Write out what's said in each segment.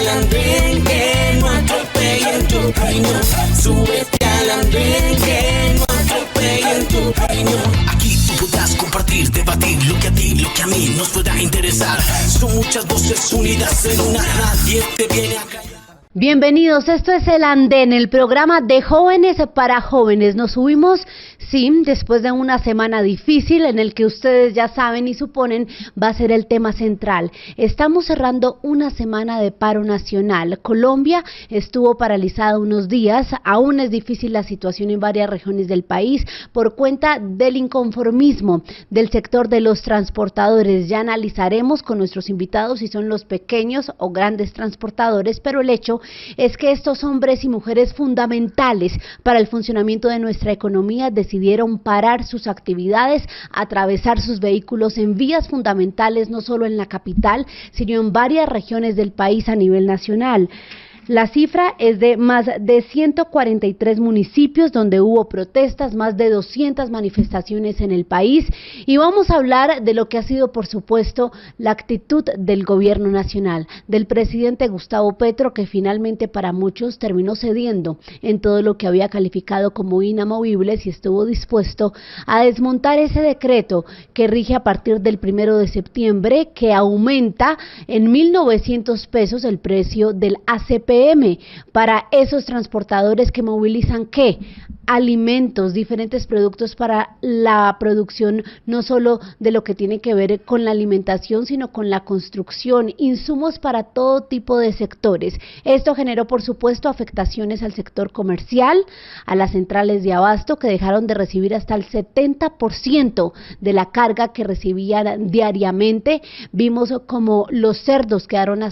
al andén, que no atropellen tu reino. Súbete al andén, que no atropellen tu reino. Aquí tú podrás compartir, debatir lo que a ti, lo que a mí nos pueda interesar. Son muchas voces unidas en una, nadie te viene a callar. Bienvenidos, esto es El Andén, el programa de jóvenes para jóvenes. Nos subimos, sí, después de una semana difícil en el que ustedes ya saben y suponen va a ser el tema central. Estamos cerrando una semana de paro nacional. Colombia estuvo paralizada unos días, aún es difícil la situación en varias regiones del país por cuenta del inconformismo del sector de los transportadores. Ya analizaremos con nuestros invitados si son los pequeños o grandes transportadores, pero el hecho es que estos hombres y mujeres fundamentales para el funcionamiento de nuestra economía decidieron parar sus actividades, atravesar sus vehículos en vías fundamentales, no solo en la capital, sino en varias regiones del país a nivel nacional. La cifra es de más de 143 municipios donde hubo protestas, más de 200 manifestaciones en el país, y vamos a hablar de lo que ha sido, por supuesto, la actitud del gobierno nacional, del presidente Gustavo Petro, que finalmente para muchos terminó cediendo en todo lo que había calificado como inamovibles y estuvo dispuesto a desmontar ese decreto que rige a partir del 1 de septiembre, que aumenta en 1.900 pesos el precio del ACP para esos transportadores que movilizan ¿qué? Alimentos, diferentes productos para la producción, no solo de lo que tiene que ver con la alimentación, sino con la construcción, insumos para todo tipo de sectores. Esto generó, por supuesto, afectaciones al sector comercial, a las centrales de abasto, que dejaron de recibir hasta el 70% de la carga que recibían diariamente. Vimos como los cerdos quedaron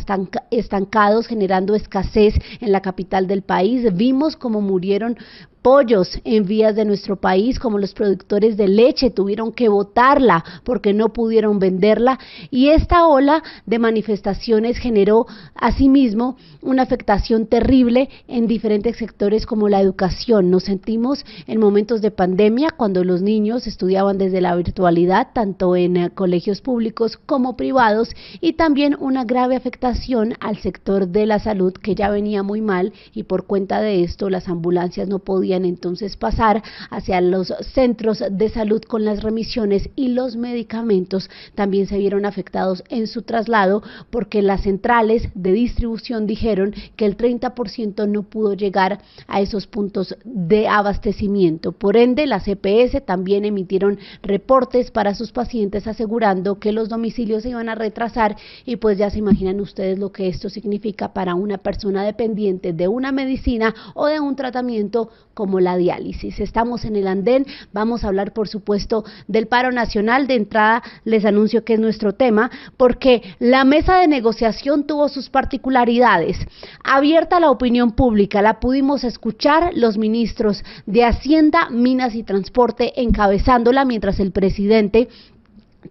estancados, generando escasez en la capital del país. Vimos como murieron pollos en vías de nuestro país, como los productores de leche tuvieron que botarla porque no pudieron venderla, y esta ola de manifestaciones generó asimismo una afectación terrible en diferentes sectores como la educación. Nos sentimos en momentos de pandemia cuando los niños estudiaban desde la virtualidad, tanto en colegios públicos como privados, y también una grave afectación al sector de la salud, que ya venía muy mal, y por cuenta de esto las ambulancias no podían entonces pasar hacia los centros de salud con las remisiones, y los medicamentos también se vieron afectados en su traslado porque las centrales de distribución dijeron que el 30% no pudo llegar a esos puntos de abastecimiento. Por ende, las EPS también emitieron reportes para sus pacientes asegurando que los domicilios se iban a retrasar, y pues ya se imaginan ustedes lo que esto significa para una persona dependiente de una medicina o de un tratamiento como la diálisis. Estamos en El Andén, vamos a hablar por supuesto del paro nacional. De entrada les anuncio que es nuestro tema porque la mesa de negociación tuvo sus particularidades. Abierta a la opinión pública, la pudimos escuchar, los ministros de Hacienda, Minas y Transporte encabezándola, mientras el presidente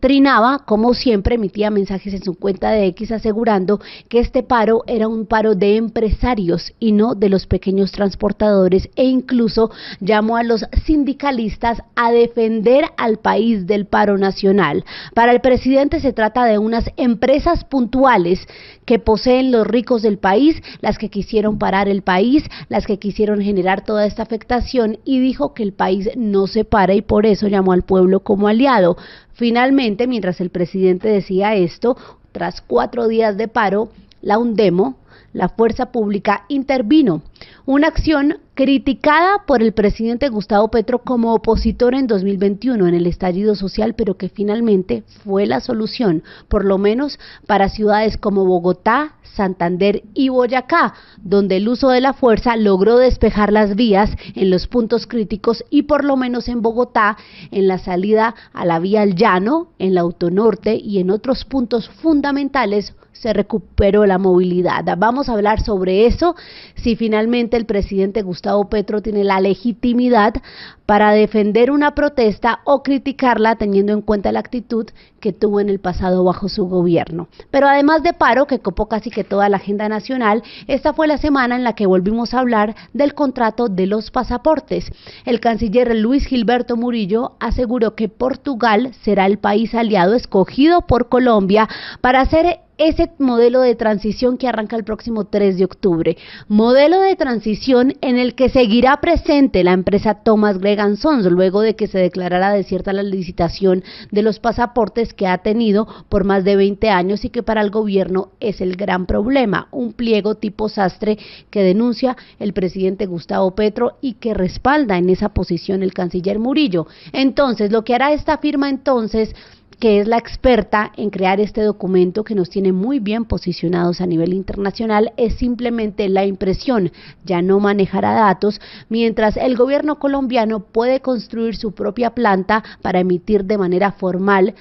trinaba, como siempre, emitía mensajes en su cuenta de X asegurando que este paro era un paro de empresarios y no de los pequeños transportadores, e incluso llamó a los sindicalistas a defender al país del paro nacional. Para el presidente se trata de unas empresas puntuales que poseen los ricos del país, las que quisieron parar el país, las que quisieron generar toda esta afectación, y dijo que el país no se para, y por eso llamó al pueblo como aliado. Finalmente, mientras el presidente decía esto, tras 4 días de paro, la UNDEMO, la fuerza pública, intervino. Una acción criticada por el presidente Gustavo Petro como opositor en 2021 en el estallido social, pero que finalmente fue la solución, por lo menos para ciudades como Bogotá, Santander y Boyacá, donde el uso de la fuerza logró despejar las vías en los puntos críticos, y por lo menos en Bogotá, en la salida a la vía al Llano, en la Autonorte y en otros puntos fundamentales, se recuperó la movilidad. Vamos a hablar sobre eso, si finalmente el presidente Gustavo Petro tiene la legitimidad para defender una protesta o criticarla, teniendo en cuenta la actitud que tuvo en el pasado bajo su gobierno. Pero además de paro, que copó casi que toda la agenda nacional, esta fue la semana en la que volvimos a hablar del contrato de los pasaportes. El canciller Luis Gilberto Murillo aseguró que Portugal será el país aliado escogido por Colombia para hacer ese modelo de transición que arranca el próximo 3 de octubre. Modelo de transición en el que seguirá presente la empresa Thomas Gregg & Sons, luego de que se declarara desierta la licitación de los pasaportes que ha tenido por más de 20 años y que para el gobierno es el gran problema. Un pliego tipo sastre que denuncia el presidente Gustavo Petro y que respalda en esa posición el canciller Murillo. Entonces, lo que hará esta firma entonces, que es la experta en crear este documento que nos tiene muy bien posicionados a nivel internacional, es simplemente la impresión, ya no manejará datos, mientras el gobierno colombiano puede construir su propia planta para emitir de manera formal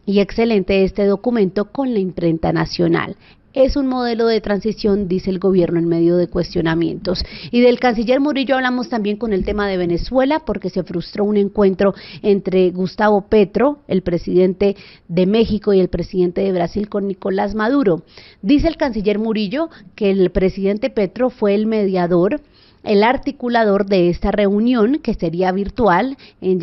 y excelente este documento con la imprenta nacional. Es un modelo de transición, dice el gobierno en medio de cuestionamientos. Y del canciller Murillo hablamos también con el tema de Venezuela, porque se frustró un encuentro entre Gustavo Petro, el presidente de México, y el presidente de Brasil con Nicolás Maduro. Dice el canciller Murillo que el presidente Petro fue el mediador, el articulador de esta reunión, que sería virtual, en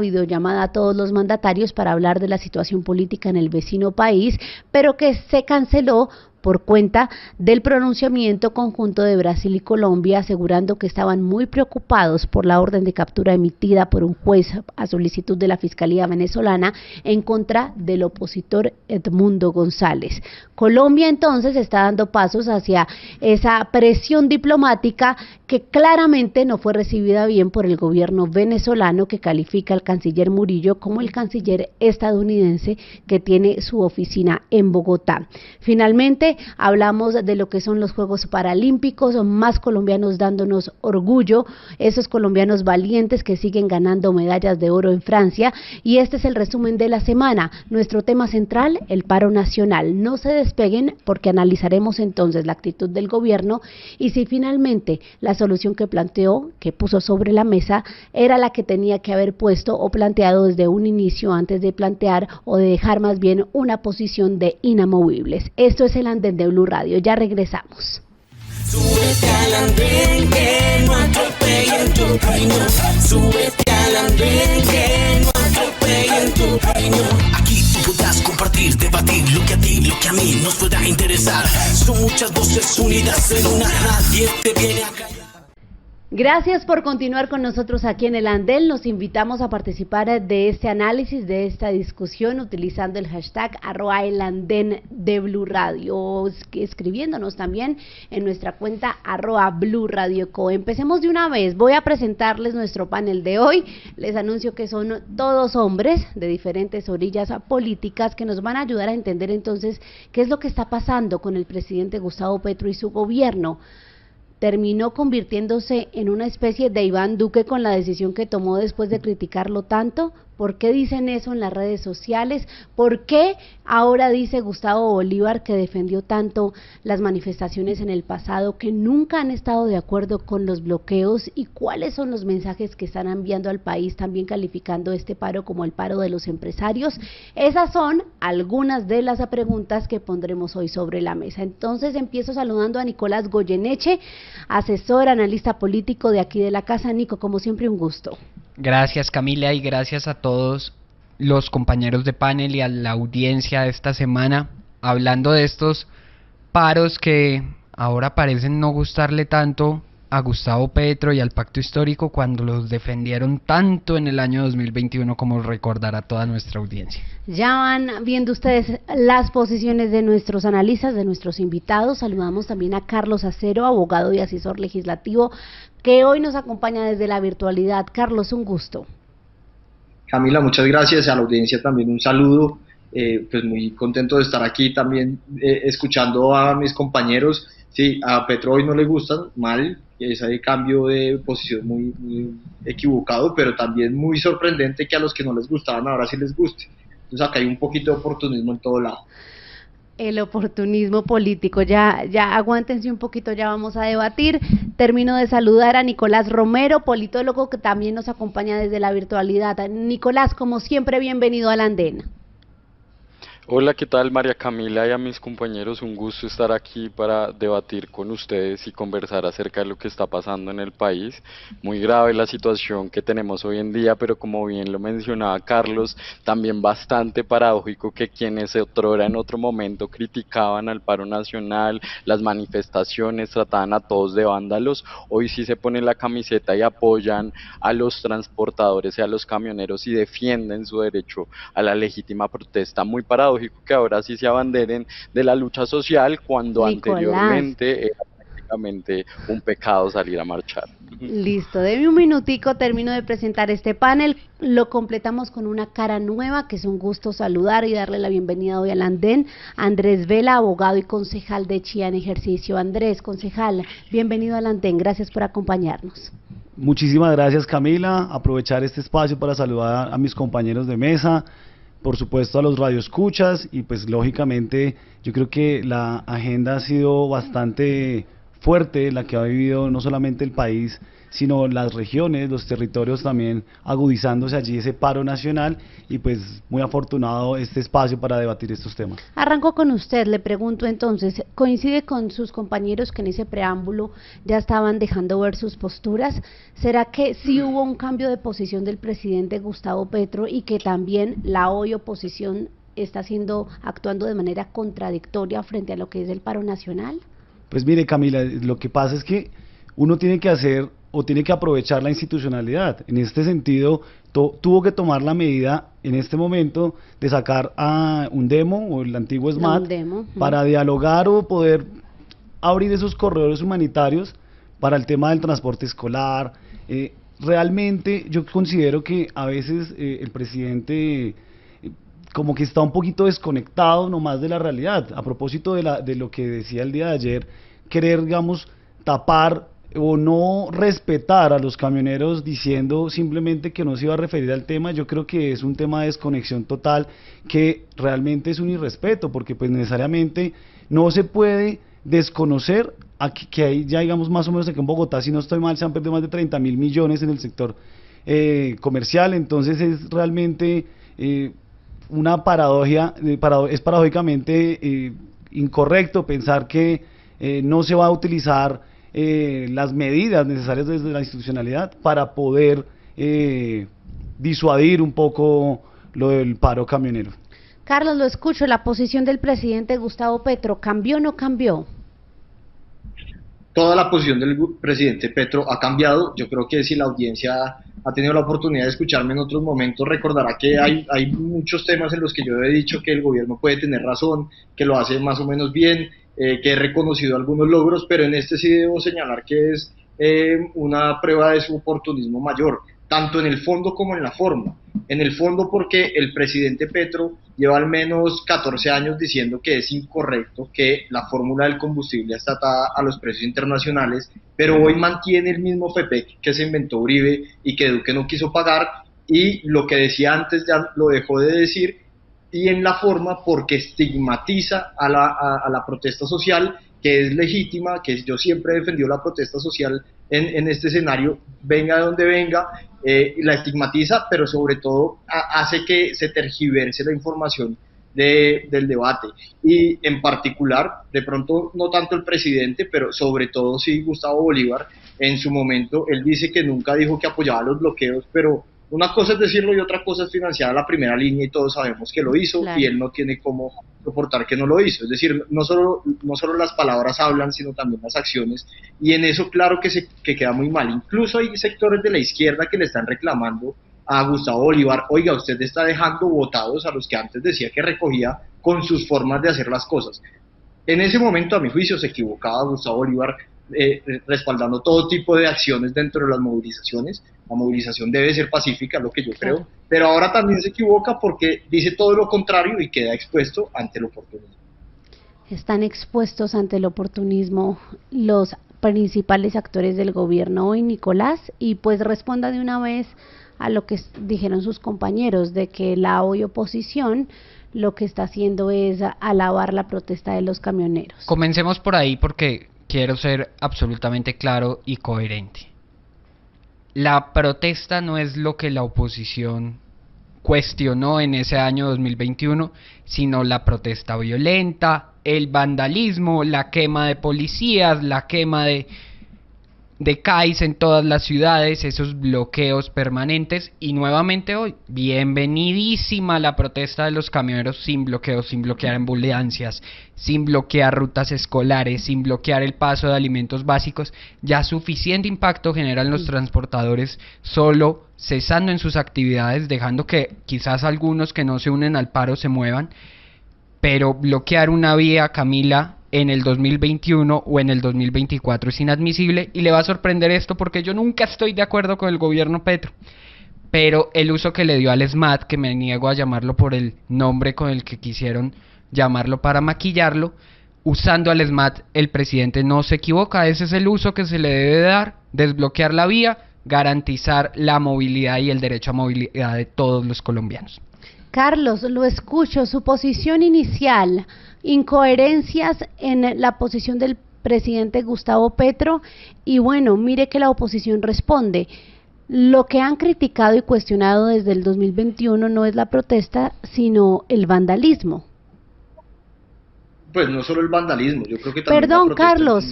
videollamada a todos los mandatarios para hablar de la situación política en el vecino país, pero que se canceló por cuenta del pronunciamiento conjunto de Brasil y Colombia, asegurando que estaban muy preocupados por la orden de captura emitida por un juez a solicitud de la Fiscalía venezolana en contra del opositor Edmundo González. Colombia entonces está dando pasos hacia esa presión diplomática que claramente no fue recibida bien por el gobierno venezolano, que califica al canciller Murillo como el canciller estadounidense que tiene su oficina en Bogotá. Finalmente, hablamos de lo que son los Juegos Paralímpicos, más colombianos dándonos orgullo, esos colombianos valientes que siguen ganando medallas de oro en Francia, y este es el resumen de la semana. Nuestro tema central, el paro nacional. No se despeguen porque analizaremos entonces la actitud del gobierno y si finalmente la solución que planteó, que puso sobre la mesa, era la que tenía que haber puesto o planteado desde un inicio antes de plantear o de dejar más bien una posición de inamovibles. Esto es el Andén de Blue Radio, ya regresamos. Súbete al andén que no atropellen tu reino. Súbete al andén que no atropellen tu reino. Aquí tú podrás compartir, debatir lo que a ti, lo que a mí nos pueda interesar. Son muchas voces unidas en una, nadie te viene a callar. Gracias por continuar con nosotros aquí en el Andén. Los invitamos a participar de este análisis, de esta discusión, utilizando el hashtag @elandén de Blue Radio, escribiéndonos también en nuestra cuenta @BlueRadioCo. Empecemos de una vez. Voy a presentarles nuestro panel de hoy. Les anuncio que son todos hombres de diferentes orillas políticas que nos van a ayudar a entender entonces qué es lo que está pasando con el presidente Gustavo Petro y su gobierno. Terminó convirtiéndose en una especie de Iván Duque con la decisión que tomó después de criticarlo tanto. ¿Por qué dicen eso en las redes sociales? ¿Por qué ahora dice Gustavo Bolívar, que defendió tanto las manifestaciones en el pasado, que nunca han estado de acuerdo con los bloqueos? ¿Y cuáles son los mensajes que están enviando al país, también calificando este paro como el paro de los empresarios? Esas son algunas de las preguntas que pondremos hoy sobre la mesa. Entonces empiezo saludando a Nicolás Goyeneche, asesor, analista político de aquí de la casa. Nico, como siempre, un gusto. Gracias, Camila, y gracias a todos los compañeros de panel y a la audiencia de esta semana, hablando de estos paros que ahora parecen no gustarle tanto a Gustavo Petro y al pacto histórico cuando los defendieron tanto en el año 2021, como recordará toda nuestra audiencia. Ya van viendo ustedes las posiciones de nuestros analistas, de nuestros invitados. Saludamos también a Carlos Acero, abogado y asesor legislativo, que hoy nos acompaña desde la virtualidad. Carlos, un gusto. Camila, muchas gracias. A la audiencia también un saludo. Pues muy contento de estar aquí también escuchando a mis compañeros. Sí, a Petro hoy no le gustan, mal, ese cambio de posición muy equivocado, pero también muy sorprendente que a los que no les gustaban ahora sí les guste. Entonces acá hay un poquito de oportunismo en todo lado. El oportunismo político, ya aguántense un poquito, ya vamos a debatir. Termino de saludar a Nicolás Romero, politólogo, que también nos acompaña desde la virtualidad. Nicolás, como siempre, bienvenido al Andén. Hola, ¿qué tal María Camila y a mis compañeros? Un gusto estar aquí para debatir con ustedes y conversar acerca de lo que está pasando en el país. Muy grave la situación que tenemos hoy en día, pero como bien lo mencionaba Carlos, también bastante paradójico que quienes otrora en otro momento criticaban al paro nacional, las manifestaciones, trataban a todos de vándalos, hoy sí se ponen la camiseta y apoyan a los transportadores y a los camioneros y defienden su derecho a la legítima protesta. Muy paradójico que ahora sí se abanderen de la lucha social cuando Nicolás. anteriormente era prácticamente un pecado salir a marchar. Listo, deme un minutico, termino de presentar este panel, lo completamos con una cara nueva, que es un gusto saludar y darle la bienvenida hoy al andén, Andrés Vela, abogado y concejal de Chía en ejercicio. Andrés, concejal, bienvenido al andén, gracias por acompañarnos. Muchísimas gracias, Camila. Aprovechar este espacio para saludar a mis compañeros de mesa, por supuesto a los radioescuchas y pues lógicamente yo creo que la agenda ha sido bastante fuerte, la que ha vivido no solamente el país, sino las regiones, los territorios también agudizándose allí ese paro nacional y pues muy afortunado este espacio para debatir estos temas. Arranco con usted, le pregunto entonces, ¿coincide con sus compañeros que en ese preámbulo ya estaban dejando ver sus posturas? ¿Será que sí hubo un cambio de posición del presidente Gustavo Petro y que también la hoy oposición está actuando de manera contradictoria frente a lo que es el paro nacional? Pues mire, Camila, lo que pasa es que uno tiene que hacer o tiene que aprovechar la institucionalidad. En este sentido, tuvo que tomar la medida en este momento de sacar a un demo o el antiguo SMAT para dialogar o poder abrir esos corredores humanitarios para el tema del transporte escolar. Realmente yo considero que a veces el presidente como que está un poquito desconectado nomás de la realidad. A propósito de lo que decía el día de ayer, querer, digamos, tapar o no respetar a los camioneros diciendo simplemente que no se iba a referir al tema, yo creo que es un tema de desconexión total que realmente es un irrespeto, porque pues necesariamente no se puede desconocer aquí, que hay ya digamos más o menos aquí en Bogotá, si no estoy mal, se han perdido más de 30.000 millones en el sector comercial, entonces es realmente una paradoja, es paradójicamente incorrecto pensar que no se va a utilizar las medidas necesarias desde la institucionalidad para poder disuadir un poco lo del paro camionero. Carlos, lo escucho, la posición del presidente Gustavo Petro, ¿cambió o no cambió? Toda la posición del presidente Petro ha cambiado. Yo creo que si la audiencia ha tenido la oportunidad de escucharme en otros momentos, recordará que hay muchos temas en los que yo he dicho que el gobierno puede tener razón, que lo hace más o menos bien, que he reconocido algunos logros, pero en este sí debo señalar que es una prueba de su oportunismo mayor, tanto en el fondo como en la forma. En el fondo porque el presidente Petro lleva al menos 14 años diciendo que es incorrecto que la fórmula del combustible está atada a los precios internacionales, pero hoy mantiene el mismo FEPEC que se inventó Uribe y que Duque no quiso pagar, y lo que decía antes ya lo dejó de decir, y en la forma porque estigmatiza a la protesta social, que es legítima, que yo siempre he defendido la protesta social en este escenario, venga de donde venga, la estigmatiza, pero sobre todo hace que se tergiverse la información del debate. Y en particular, de pronto no tanto el presidente, pero sobre todo sí Gustavo Bolívar, en su momento, él dice que nunca dijo que apoyaba los bloqueos, pero una cosa es decirlo y otra cosa es financiar a la primera línea, y todos sabemos que lo hizo, claro. Y él no tiene cómo soportar que no lo hizo. Es decir, no solo las palabras hablan, sino también las acciones, y en eso claro que queda muy mal. Incluso hay sectores de la izquierda que le están reclamando a Gustavo Bolívar: oiga, usted está dejando votados a los que antes decía que recogía con sus formas de hacer las cosas. En ese momento, a mi juicio, se equivocaba Gustavo Bolívar, respaldando todo tipo de acciones dentro de las movilizaciones. La movilización debe ser pacífica, es lo que yo creo, pero ahora también se equivoca porque dice todo lo contrario y queda expuesto ante el oportunismo. Están expuestos ante el oportunismo los principales actores del gobierno hoy, Nicolás, y pues responda de una vez a lo que dijeron sus compañeros, de que la hoy oposición lo que está haciendo es alabar la protesta de los camioneros. Comencemos por ahí porque quiero ser absolutamente claro y coherente. La protesta no es lo que la oposición cuestionó en ese año 2021, sino la protesta violenta, el vandalismo, la quema de policías, la quema de CAIs en todas las ciudades, esos bloqueos permanentes. Y nuevamente hoy, bienvenidísima la protesta de los camioneros sin bloqueos, sin bloquear ambulancias, sin bloquear rutas escolares, sin bloquear el paso de alimentos básicos. Ya suficiente impacto generan los transportadores solo cesando en sus actividades, dejando que quizás algunos que no se unen al paro se muevan, pero bloquear una vía, Camila, en el 2021 o en el 2024 es inadmisible. Y le va a sorprender esto porque yo nunca estoy de acuerdo con el gobierno Petro, pero el uso que le dio al SMAT, que me niego a llamarlo por el nombre con el que quisieron llamarlo para maquillarlo, usando al SMAT el presidente no se equivoca. Ese es el uso que se le debe dar: desbloquear la vía, garantizar la movilidad y el derecho a movilidad de todos los colombianos. Carlos, lo escucho, su posición inicial, incoherencias en la posición del presidente Gustavo Petro, y bueno, mire que la oposición responde. Lo que han criticado y cuestionado desde el 2021 no es la protesta, sino el vandalismo. Pues no solo el vandalismo, yo creo que también Perdón, la protesta Carlos,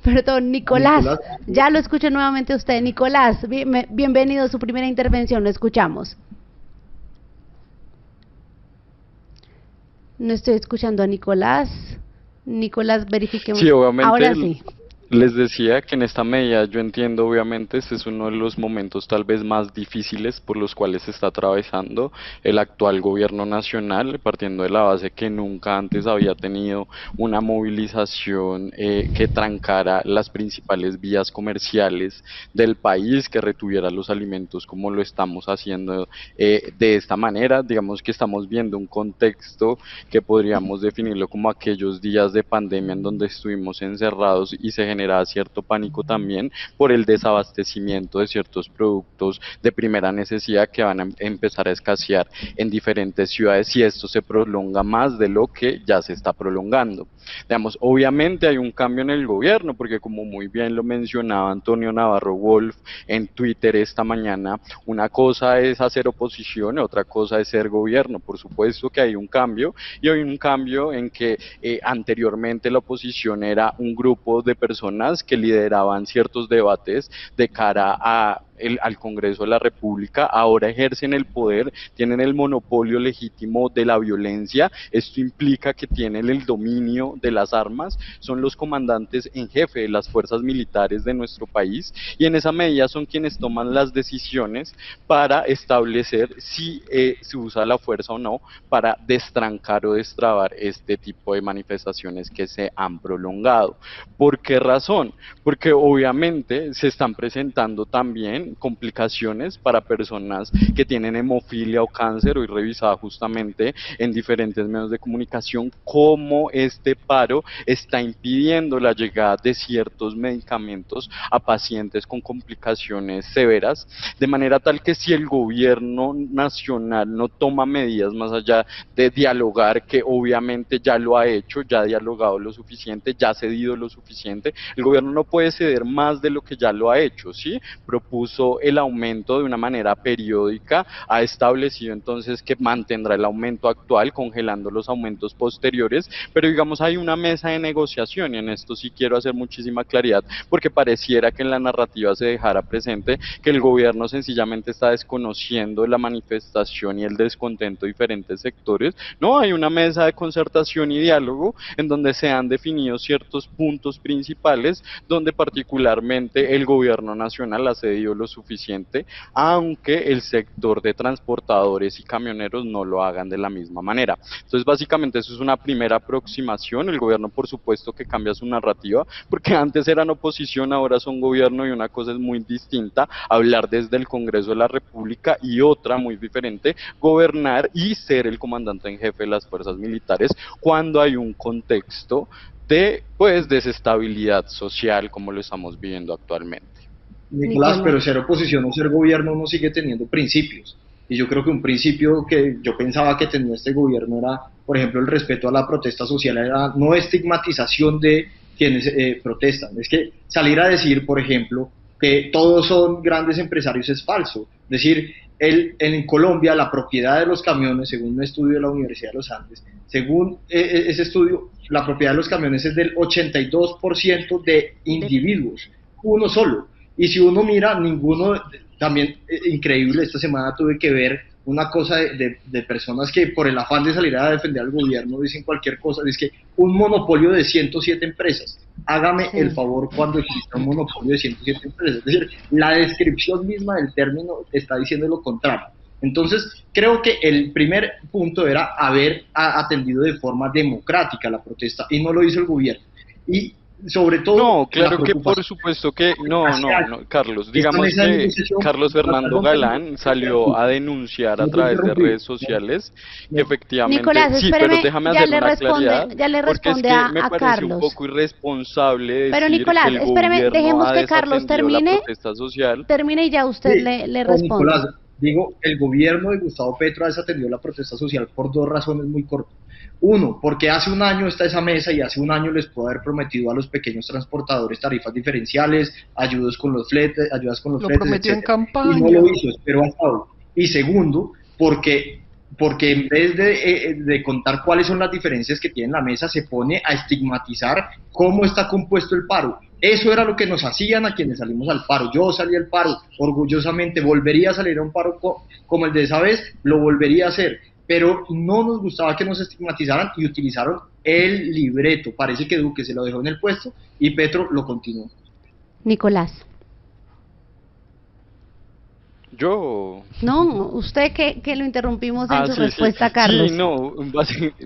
perdón, Nicolás, ya lo escucho nuevamente usted. Nicolás, bienvenido a su primera intervención, lo escuchamos. No estoy escuchando a Nicolás. Nicolás, verifiquemos. Sí, obviamente. Ahora sí. Les decía que en esta medida yo entiendo, obviamente, este es uno de los momentos tal vez más difíciles por los cuales se está atravesando el actual gobierno nacional, partiendo de la base que nunca antes había tenido una movilización que trancara las principales vías comerciales del país, que retuviera los alimentos como lo estamos haciendo de esta manera. Digamos que estamos viendo un contexto que podríamos definirlo como aquellos días de pandemia en donde estuvimos encerrados y se generaba cierto pánico también por el desabastecimiento de ciertos productos de primera necesidad que van a empezar a escasear en diferentes ciudades, y esto se prolonga más de lo que ya se está prolongando. Digamos, obviamente hay un cambio en el gobierno, porque como muy bien lo mencionaba Antonio Navarro Wolf en Twitter esta mañana, una cosa es hacer oposición y otra cosa es ser gobierno. Por supuesto que hay un cambio, y hay un cambio en que anteriormente la oposición era un grupo de personas que lideraban ciertos debates de cara al Congreso de la República. Ahora ejercen el poder, tienen el monopolio legítimo de la violencia. Esto implica que tienen el dominio de las armas, son los comandantes en jefe de las fuerzas militares de nuestro país, y en esa medida son quienes toman las decisiones para establecer si se usa la fuerza o no para destrancar o destrabar este tipo de manifestaciones que se han prolongado. ¿Por qué razón? Porque obviamente se están presentando también complicaciones para personas que tienen hemofilia o cáncer. Hoy revisaba justamente en diferentes medios de comunicación cómo este paro está impidiendo la llegada de ciertos medicamentos a pacientes con complicaciones severas, de manera tal que si el gobierno nacional no toma medidas más allá de dialogar, que obviamente ya lo ha hecho, ya ha dialogado lo suficiente, ya ha cedido lo suficiente, el gobierno no puede ceder más de lo que ya lo ha hecho, ¿sí? Propuso el aumento de una manera periódica, ha establecido entonces que mantendrá el aumento actual, congelando los aumentos posteriores, pero digamos hay una mesa de negociación, y en esto sí quiero hacer muchísima claridad, porque pareciera que en la narrativa se dejara presente que el gobierno sencillamente está desconociendo la manifestación y el descontento de diferentes sectores. No, hay una mesa de concertación y diálogo en donde se han definido ciertos puntos principales, donde particularmente el gobierno nacional ha cedido lo suficiente, aunque el sector de transportadores y camioneros no lo hagan de la misma manera. Entonces básicamente eso es una primera aproximación. El gobierno por supuesto que cambia su narrativa, porque antes eran oposición, ahora son gobierno, y una cosa es muy distinta hablar desde el Congreso de la República, y otra muy diferente gobernar y ser el comandante en jefe de las fuerzas militares cuando hay un contexto de desestabilidad social como lo estamos viviendo actualmente. Nicolás, pero ser oposición o ser gobierno uno sigue teniendo principios, y yo creo que un principio que yo pensaba que tenía este gobierno era, por ejemplo, el respeto a la protesta social, era no estigmatización de quienes protestan. Es que salir a decir, por ejemplo, que todos son grandes empresarios es falso. Es decir, En Colombia la propiedad de los camiones, según un estudio de la Universidad de los Andes, según ese estudio, la propiedad de los camiones es del 82% de individuos, uno solo. Y si uno mira, ninguno, también increíble, esta semana tuve que ver una cosa de personas que por el afán de salir a defender al gobierno dicen cualquier cosa, es que un monopolio de 107 empresas. Hágame el favor cuando exista un monopolio de 107 empresas. Es decir, la descripción misma del término está diciendo lo contrario. Entonces, creo que el primer punto era haber atendido de forma democrática la protesta, y no lo hizo el gobierno. Y sobre todo... No, claro que por supuesto que no, Carlos, digamos que Carlos Fernando Galán salió a denunciar a través de redes sociales que efectivamente, Nicolás, sí, espéreme, pero déjame hacer una claridad, ya le porque es responde que me a parece Carlos. un poco irresponsable decir Pero Nicolás, que el espéreme, gobierno dejemos ha que Carlos desatendido termine. la protesta social. Termine y ya usted Sí, le responde. Nicolás, digo, el gobierno de Gustavo Petro ha desatendido la protesta social por dos razones muy cortas. Uno, porque hace un año está esa mesa y hace un año les pudo haber prometido a los pequeños transportadores tarifas diferenciales, ayudas con los fletes, Lo prometió en etcétera. campaña. Y no lo hizo, esperó hasta hoy. Y segundo, porque en vez de contar cuáles son las diferencias que tiene la mesa, se pone a estigmatizar cómo está compuesto el paro. Eso era lo que nos hacían a quienes salimos al paro. Yo salí al paro orgullosamente, volvería a salir a un paro como el de esa vez, lo volvería a hacer, pero no nos gustaba que nos estigmatizaran y utilizaron el libreto. Parece que Duque se lo dejó en el puesto y Petro lo continuó. Nicolás. Yo... No, usted que lo interrumpimos en su Sí, respuesta, sí. Carlos. Sí, no,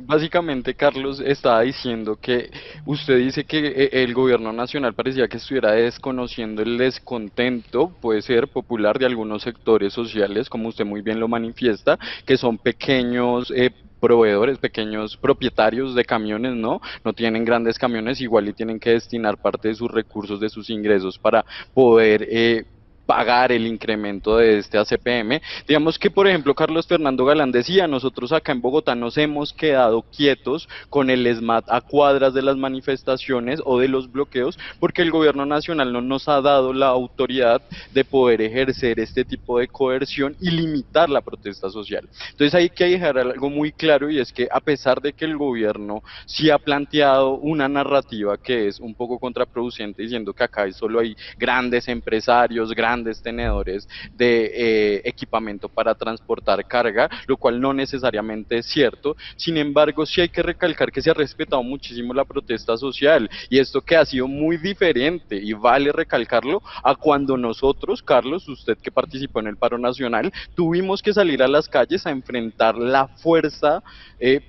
básicamente Carlos estaba diciendo que usted dice que el gobierno nacional parecía que estuviera desconociendo el descontento, puede ser popular, de algunos sectores sociales, como usted muy bien lo manifiesta, que son pequeños proveedores, pequeños propietarios de camiones, no tienen grandes camiones, igual y tienen que destinar parte de sus recursos, de sus ingresos para poder pagar el incremento de este ACPM. Digamos que, por ejemplo, Carlos Fernando Galán decía, nosotros acá en Bogotá nos hemos quedado quietos con el ESMAD a cuadras de las manifestaciones o de los bloqueos, porque el gobierno nacional no nos ha dado la autoridad de poder ejercer este tipo de coerción y limitar la protesta social. Entonces hay que dejar algo muy claro, y es que a pesar de que el gobierno sí ha planteado una narrativa que es un poco contraproducente, diciendo que acá solo hay grandes empresarios, grandes tenedores de equipamiento para transportar carga, lo cual no necesariamente es cierto. Sin embargo, sí hay que recalcar que se ha respetado muchísimo la protesta social, y esto que ha sido muy diferente, y vale recalcarlo, a cuando nosotros, Carlos, usted que participó en el paro nacional, tuvimos que salir a las calles a enfrentar la fuerza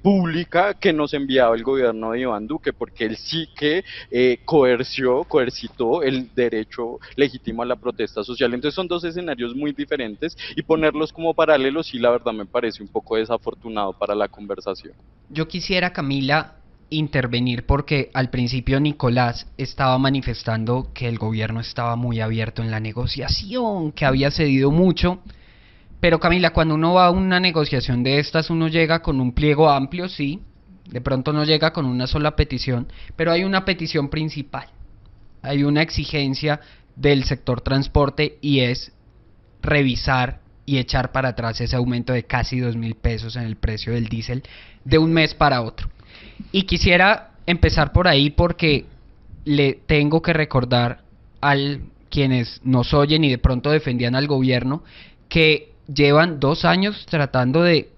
pública que nos enviaba el gobierno de Iván Duque, porque él sí que coercitó el derecho legítimo a la protesta social. Entonces son dos escenarios muy diferentes, y ponerlos como paralelos sí, la verdad me parece un poco desafortunado para la conversación. Yo quisiera, Camila, intervenir porque al principio Nicolás estaba manifestando que el gobierno estaba muy abierto en la negociación, que había cedido mucho. Pero Camila, cuando uno va a una negociación de estas, uno llega con un pliego amplio, sí, de pronto no llega con una sola petición, pero hay una petición principal, hay una exigencia del sector transporte, y es revisar y echar para atrás ese aumento de casi 2.000 pesos en el precio del diésel de un mes para otro. Y quisiera empezar por ahí porque le tengo que recordar a quienes nos oyen y de pronto defendían al gobierno que llevan 2 años tratando de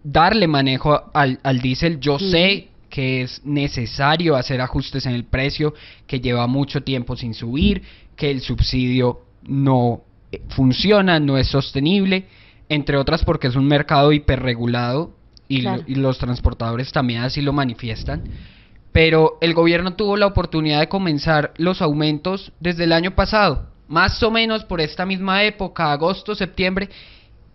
darle manejo al diésel. Yo sé que es necesario hacer ajustes en el precio, que lleva mucho tiempo sin subir, que el subsidio no funciona, no es sostenible, entre otras porque es un mercado hiperregulado y, claro, y los transportadores también así lo manifiestan. Pero el gobierno tuvo la oportunidad de comenzar los aumentos desde el año pasado, más o menos por esta misma época, agosto, septiembre,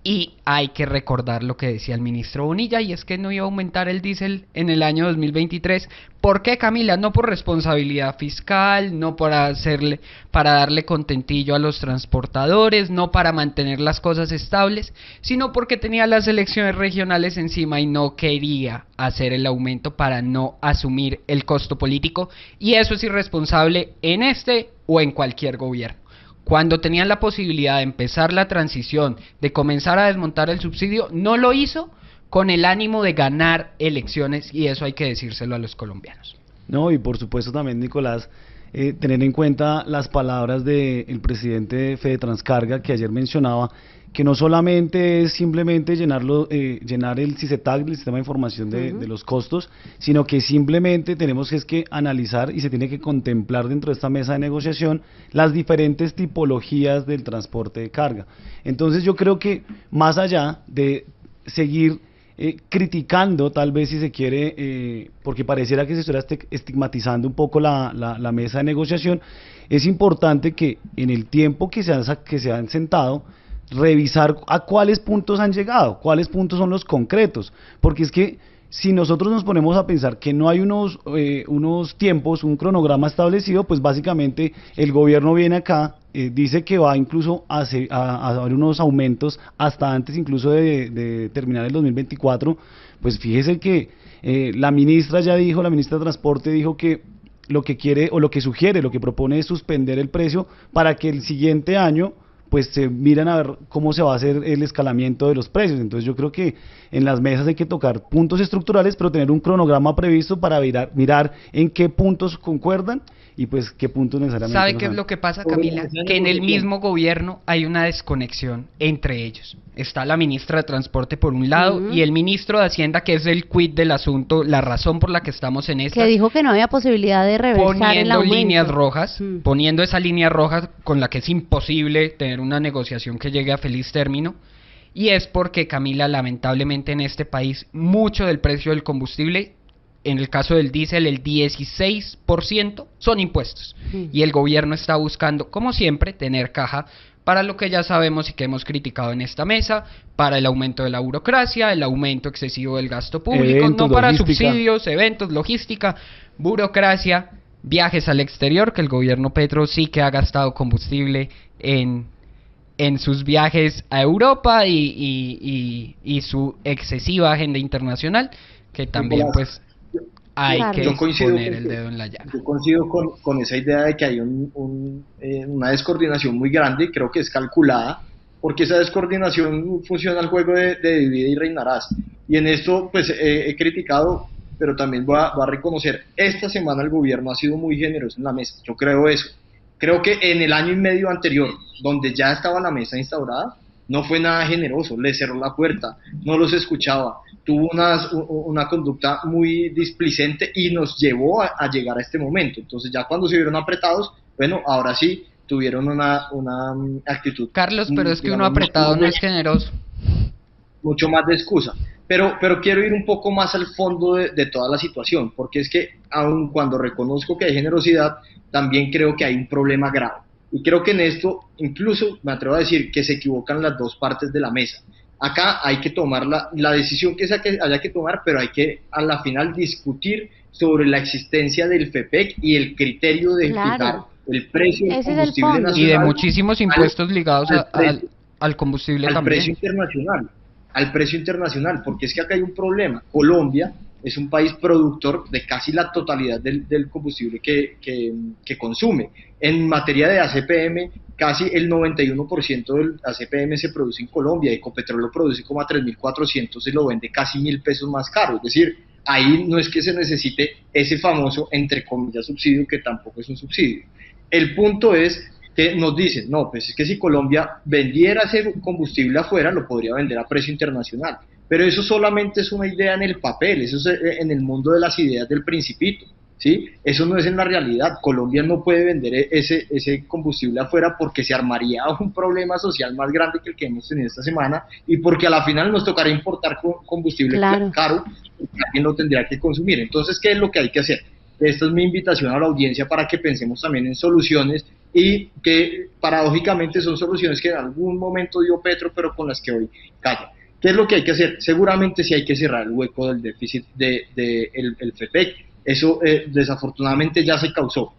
y hay que recordar lo que decía el ministro Bonilla, y es que no iba a aumentar el diésel en el año 2023. ¿Por qué, Camila? No por responsabilidad fiscal, no para darle contentillo a los transportadores, no para mantener las cosas estables, sino porque tenía las elecciones regionales encima y no quería hacer el aumento para no asumir el costo político, y eso es irresponsable en este o en cualquier gobierno. cuando tenían la posibilidad de empezar la transición, de comenzar a desmontar el subsidio, no lo hizo con el ánimo de ganar elecciones, y eso hay que decírselo a los colombianos. No, y por supuesto también, Nicolás, tener en cuenta las palabras del presidente de Fedetranscarga, que ayer mencionaba que no solamente es simplemente llenar el CICETAC, el Sistema de Información de los Costos, sino que simplemente tenemos que analizar y se tiene que contemplar dentro de esta mesa de negociación las diferentes tipologías del transporte de carga. Entonces yo creo que más allá de seguir criticando, tal vez si se quiere, porque pareciera que se estuviera estigmatizando un poco la mesa de negociación, es importante que en el tiempo que se han sentado, revisar a cuáles puntos han llegado, cuáles puntos son los concretos, porque es que si nosotros nos ponemos a pensar que no hay unos tiempos, un cronograma establecido, pues básicamente el gobierno viene acá, dice que va incluso a haber unos aumentos hasta antes incluso de terminar el 2024, pues fíjese que la ministra de Transporte dijo que lo que quiere o lo que sugiere, lo que propone es suspender el precio para que el siguiente año pues se miran a ver cómo se va a hacer el escalamiento de los precios. Entonces yo creo que en las mesas hay que tocar puntos estructurales, pero tener un cronograma previsto para mirar en qué puntos concuerdan y pues qué puntos necesariamente ¿Sabe no qué es son. lo que pasa, Camila? Que en el mismo gobierno hay una desconexión entre ellos. Está la ministra de Transporte por un lado y el ministro de Hacienda, que es el quid del asunto, la razón por la que estamos en esta. Que dijo que no había posibilidad de reversar el Poniendo aumento. líneas rojas, poniendo esa línea roja con la que es imposible tener una negociación que llegue a feliz término. Y es porque, Camila, lamentablemente en este país, mucho del precio del combustible, en el caso del diésel, el 16% son impuestos. Y el gobierno está buscando, como siempre, tener caja para lo que ya sabemos y que hemos criticado en esta mesa, para el aumento de la burocracia, el aumento excesivo del gasto público, Eventos, no para logística. subsidios, eventos, logística, burocracia, viajes al exterior, que el gobierno Petro sí que ha gastado combustible en sus viajes a Europa y su excesiva agenda internacional, que también pues hay Claro. que Yo coincido poner con el que- dedo en la llaga. Yo coincido con esa idea de que hay una descoordinación muy grande, creo que es calculada, porque esa descoordinación funciona al juego de divide y reinarás. Y en esto pues he criticado, pero también voy a reconocer, esta semana el gobierno ha sido muy generoso en la mesa, yo creo eso. Creo que en el año y medio anterior, donde ya estaba la mesa instaurada, no fue nada generoso, le cerró la puerta, no los escuchaba, tuvo una conducta muy displicente y nos llevó a llegar a este momento. Entonces ya cuando se vieron apretados, bueno, ahora sí tuvieron una actitud. Carlos, pero es que uno digamos, apretado no es generoso. mucho más de excusa. Pero quiero ir un poco más al fondo de toda la situación, porque es que aun cuando reconozco que hay generosidad, también creo que hay un problema grave. Y creo que en esto, incluso me atrevo a decir que se equivocan las dos partes de la mesa. Acá hay que tomar la decisión que haya que tomar, pero hay que a la final discutir sobre la existencia del FEPEC y el criterio de Claro. fijar el precio del Ese es el combustible fondo. nacional. Y de muchísimos impuestos ligados al precio. al combustible Al también. precio internacional, porque es que acá hay un problema. Colombia es un país productor de casi la totalidad del combustible que consume. En materia de ACPM, casi el 91% del ACPM se produce en Colombia, Ecopetrol lo produce como a 3.400 y lo vende casi 1.000 pesos más caro. Es decir, ahí no es que se necesite ese famoso, entre comillas, subsidio, que tampoco es un subsidio. El punto es que nos dicen, no, pues es que si Colombia vendiera ese combustible afuera, lo podría vender a precio internacional. Pero eso solamente es una idea en el papel, eso es en el mundo de las ideas del Principito, ¿sí? Eso no es en la realidad. Colombia no puede vender ese combustible afuera porque se armaría un problema social más grande que el que hemos tenido esta semana y porque a la final nos tocaría importar combustible caro y alguien lo tendría que consumir. Entonces, ¿qué es lo que hay que hacer? Esta es mi invitación a la audiencia para que pensemos también en soluciones y que paradójicamente son soluciones que en algún momento dio Petro, pero con las que hoy calla. ¿Qué es lo que hay que hacer? Seguramente sí hay que cerrar el hueco del déficit el FEPEC. Eso desafortunadamente ya se causó.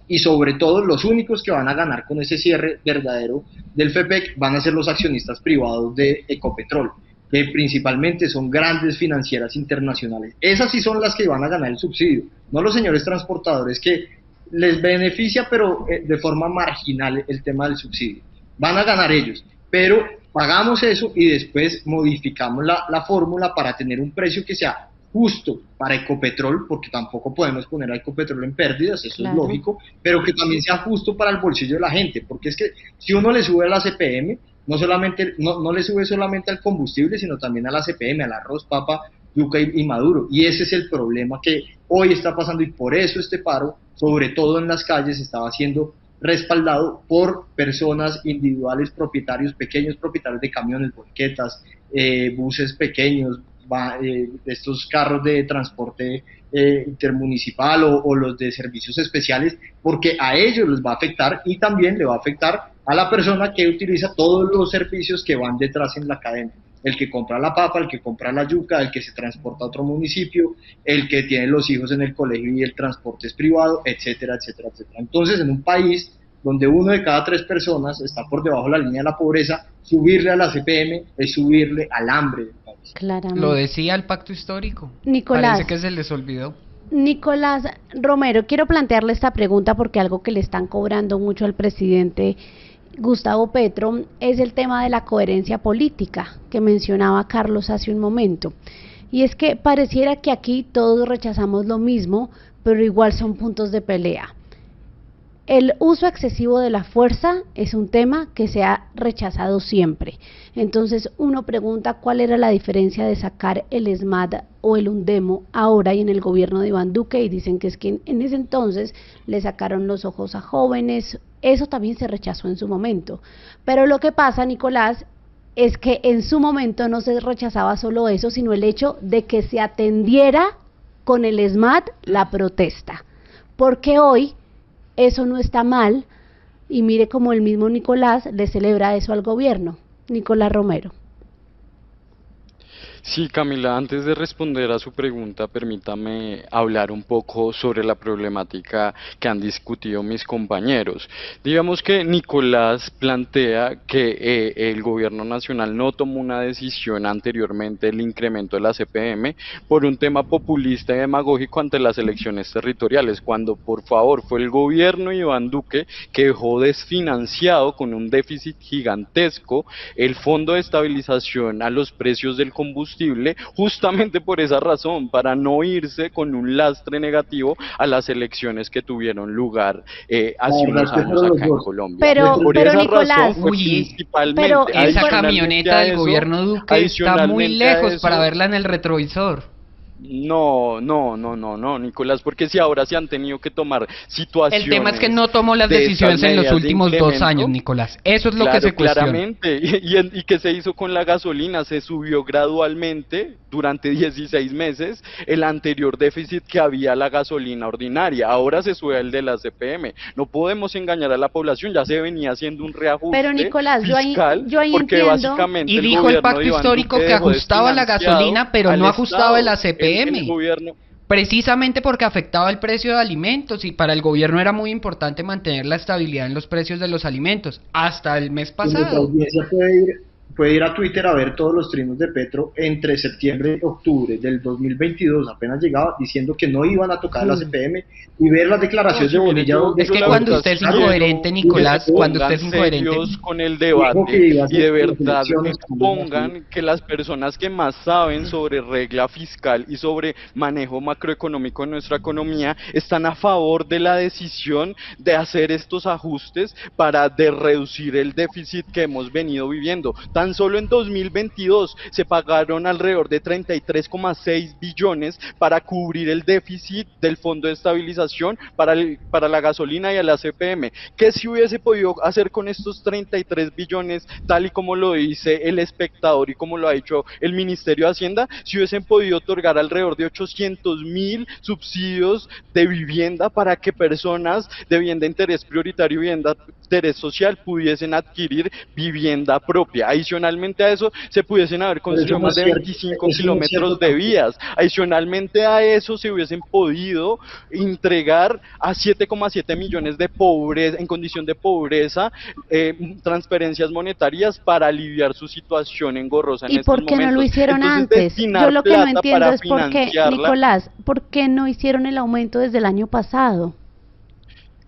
Y sobre todo los únicos que van a ganar con ese cierre verdadero del FEPEC van a ser los accionistas privados de Ecopetrol, que principalmente son grandes financieras internacionales. Esas sí son las que van a ganar el subsidio, no los señores transportadores que les beneficia, pero de forma marginal el tema del subsidio. Van a ganar ellos, pero pagamos eso y después modificamos la fórmula para tener un precio que sea justo para Ecopetrol, porque tampoco podemos poner a Ecopetrol en pérdidas, eso Claro. es lógico, pero que también sea justo para el bolsillo de la gente, porque es que si uno le sube a la CPM, no le sube solamente al combustible, sino también a la CPM, al arroz, papa, yuca y maduro, y ese es el problema que hoy está pasando, y por eso este paro, sobre todo en las calles, estaba siendo respaldado por personas individuales, propietarios, pequeños propietarios de camiones, volquetas, buses pequeños, estos carros de transporte intermunicipal o los de servicios especiales, porque a ellos les va a afectar y también le va a afectar a la persona que utiliza todos los servicios que van detrás en la cadena. El que compra la papa, el que compra la yuca, el que se transporta a otro municipio, el que tiene los hijos en el colegio y el transporte es privado, etcétera, etcétera, etcétera. Entonces, en un país donde 1 de cada 3 personas está por debajo de la línea de la pobreza, subirle a la CPM es subirle al hambre del país. Claramente. Lo decía el pacto histórico. Nicolás. Parece que se les olvidó. Nicolás Romero, quiero plantearle esta pregunta porque algo que le están cobrando mucho al presidente Gustavo Petro es el tema de la coherencia política que mencionaba Carlos hace un momento. Y es que pareciera que aquí todos rechazamos lo mismo, pero igual son puntos de pelea. El uso excesivo de la fuerza es un tema que se ha rechazado siempre. Entonces uno pregunta cuál era la diferencia de sacar el SMAT o el UNDEMO ahora y en el gobierno de Iván Duque, y dicen que es que en ese entonces le sacaron los ojos a jóvenes. Eso también se rechazó en su momento. Pero lo que pasa, Nicolás, es que en su momento no se rechazaba solo eso, sino el hecho de que se atendiera con el SMAT la protesta. Porque hoy eso no está mal, y mire como el mismo Nicolás le celebra eso al gobierno. Nicolás Romero. Sí, Camila, antes de responder a su pregunta, permítame hablar un poco sobre la problemática que han discutido mis compañeros. Digamos que Nicolás plantea que el gobierno nacional no tomó una decisión anteriormente del incremento de la CPM por un tema populista y demagógico ante las elecciones territoriales, cuando por favor fue el gobierno de Iván Duque que dejó desfinanciado con un déficit gigantesco el Fondo de Estabilización a los precios del combustible, justamente por esa razón, para no irse con un lastre negativo a las elecciones que tuvieron lugar hace unos años acá en Colombia. Por esa Nicolás, razón fue principalmente, esa camioneta del gobierno Duque está muy lejos para verla en el retrovisor. No, Nicolás, porque si ahora se han tenido que tomar situaciones. El tema es que no tomó las decisiones en los últimos 2 años, Nicolás. Eso es lo que se cuestiona. Claramente. ¿Y qué se hizo con la gasolina? Se subió gradualmente durante 16 meses el anterior déficit que había la gasolina ordinaria. Ahora se sube el de la CPM. No podemos engañar a la población, ya se venía haciendo un reajuste Pero Nicolás, fiscal, yo ahí porque entiendo. básicamente Y el dijo el gobierno pacto de Iván histórico Duque que dejó ajustaba la desfinanciado gasolina, pero al no ajustaba la Estado. CPM. El gobierno Precisamente porque afectaba el precio de alimentos, y para el gobierno era muy importante mantener la estabilidad en los precios de los alimentos hasta el mes Y nuestra pasado. audiencia puede ir a Twitter a ver todos los trinos de Petro entre septiembre y octubre del 2022, apenas llegaba, diciendo que no iban a tocar la CPM, y ver las declaraciones de Bonilla. donde Es que la cuando verdad usted es está incoherente, viendo, Nicolás, cuando usted es pónganse incoherente. serios con el debate Dijo que iba a y de hacer verdad elecciones expongan que las personas que más saben sobre regla fiscal y sobre manejo macroeconómico en nuestra economía están a favor de la decisión de hacer estos ajustes para reducir el déficit que hemos venido viviendo. Tan solo en 2022 se pagaron alrededor de 33,6 billones para cubrir el déficit del Fondo de Estabilización para la gasolina y a la CPM. ¿Qué se hubiese podido hacer con estos 33 billones, tal y como lo dice El Espectador y como lo ha dicho el Ministerio de Hacienda? Si hubiesen podido otorgar alrededor de 800.000 subsidios de vivienda para que personas de vivienda de interés prioritario y vivienda de interés social pudiesen adquirir vivienda propia. Adicionalmente a eso, se pudiesen haber construido más de 25 kilómetros de vías. Adicionalmente a eso, se hubiesen podido entregar a 7,7 millones de pobres en condición de pobreza transferencias monetarias para aliviar su situación engorrosa en ¿Y estos por qué momentos. no lo hicieron Entonces, antes? destinar Yo lo que no plata entiendo para es por qué, financiarla. Nicolás, ¿por qué no hicieron el aumento desde el año pasado?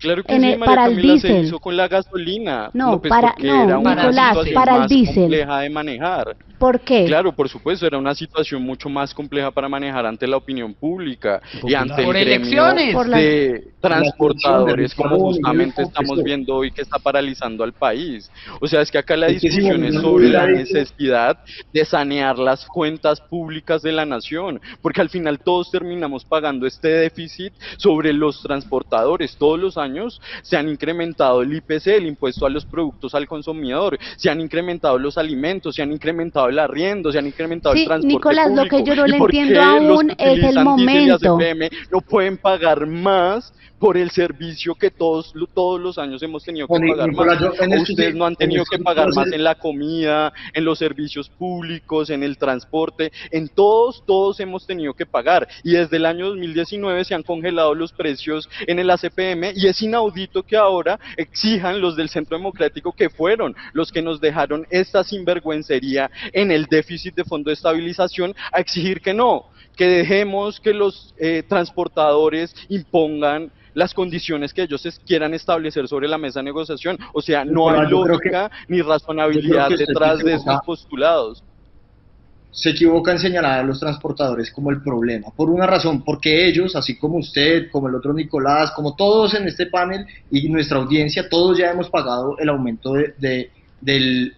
Claro que en sí, el- María para el Camila, se diésel. hizo con la gasolina. No, Pues para, porque no, era una Nicolás, situación para el más diésel. compleja de manejar. ¿Por qué? Claro, por supuesto, era una situación mucho más compleja para manejar ante la opinión pública y Popular. ante el Por gremio elecciones. Por las- de transportadores, como carbón, justamente y eso, estamos que viendo hoy que está paralizando al país. O sea, es que acá la es que si discusión es Bolivia no sobre la hubiera dicho, necesidad de sanear las cuentas públicas de la nación, porque al final todos terminamos pagando este déficit sobre los transportadores. Todos los años se han incrementado el IPC, el impuesto a los productos al consumidor, se han incrementado los alimentos, se han incrementado el arriendo, se han incrementado el Sí, transporte Nicolás, lo que público. yo no ¿Y le por entiendo qué los aún que es el utilizan diésel y momento. ACPM no pueden pagar más por el servicio que todos los años hemos tenido que pagar más? Nicolás, yo en ¿O esto ustedes sí, no han en tenido esto que sí pagar puedo más hacer- en la comida, en los servicios públicos, en el transporte? En todos hemos tenido que pagar. Y desde el año 2019 se han congelado los precios en el ACPM y es inaudito que ahora exijan los del Centro Democrático, que fueron los que nos dejaron esta sinvergüencería en el déficit de Fondo de Estabilización, a exigir que no, que dejemos que los transportadores impongan las condiciones que ellos quieran establecer sobre la mesa de negociación. O sea, no hay Nicolás, lógica ni razonabilidad usted se detrás de equivoca. estos postulados. Se equivoca en señalar a los transportadores como el problema, por una razón, porque ellos, así como usted, como el otro Nicolás, como todos en este panel y nuestra audiencia, todos ya hemos pagado el aumento del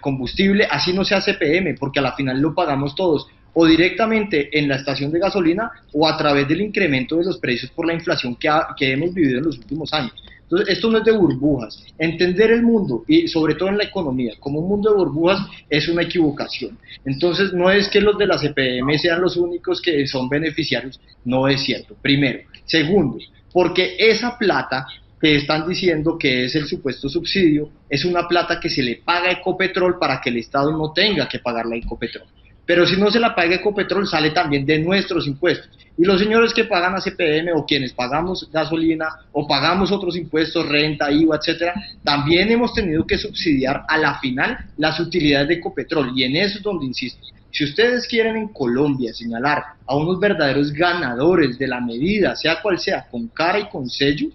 combustible, así no sea CPM, porque a la final lo pagamos todos, o directamente en la estación de gasolina o a través del incremento de los precios por la inflación que hemos vivido en los últimos años. Entonces, esto no es de burbujas. Entender el mundo, y sobre todo en la economía, como un mundo de burbujas es una equivocación. Entonces, no es que los de la CPM sean los únicos que son beneficiarios, no es cierto, primero. Segundo, porque esa plata que están diciendo que es el supuesto subsidio, es una plata que se le paga a Ecopetrol para que el Estado no tenga que pagarla a Ecopetrol. Pero si no se la paga Ecopetrol, sale también de nuestros impuestos. Y los señores que pagan a CPM o quienes pagamos gasolina o pagamos otros impuestos, renta, IVA, etcétera, también hemos tenido que subsidiar a la final las utilidades de Ecopetrol. Y en eso es donde insisto. Si ustedes quieren en Colombia señalar a unos verdaderos ganadores de la medida, sea cual sea, con cara y con sello,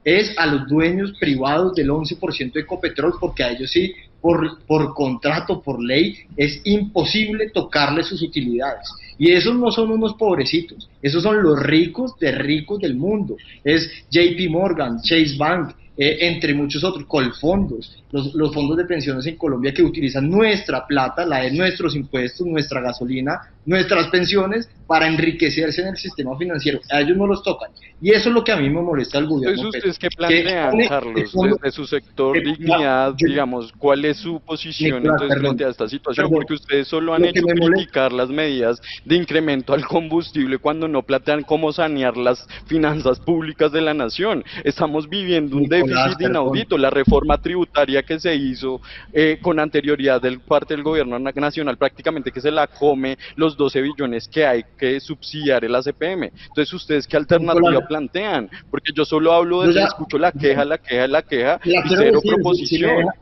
es a los dueños privados del 11% de Ecopetrol, porque a ellos sí, por contrato, por ley, es imposible tocarle sus utilidades. Y esos no son unos pobrecitos, esos son los ricos del mundo. Es JP Morgan, Chase Bank, entre muchos otros, Colfondos, los fondos de pensiones en Colombia que utilizan nuestra plata, la de nuestros impuestos, nuestra gasolina, nuestras pensiones, para enriquecerse en el sistema financiero. A ellos no los tocan. Y eso es lo que a mí me molesta del gobierno. Entonces, Petro, ¿ustedes qué plantean, que Carlos, pone- desde su sector que- Dignidad, yo- digamos, cuál es su posición Nicolás, entonces perdón, frente a esta situación? perdón. Porque ustedes solo han Lo que hecho me molesta- criticar las medidas de incremento al combustible cuando no plantean cómo sanear las finanzas públicas de la nación. Estamos viviendo un Nicolás, déficit perdón. inaudito. La reforma tributaria que se hizo con anterioridad del parte del gobierno nacional, prácticamente que se la come los 12 billones que hay que subsidiar el ACPM. Entonces, ¿ustedes qué alternativa Nicolás, plantean? Porque yo solo hablo yo de ya- escucho la queja la y quiero cero decir, si me proposición. deja-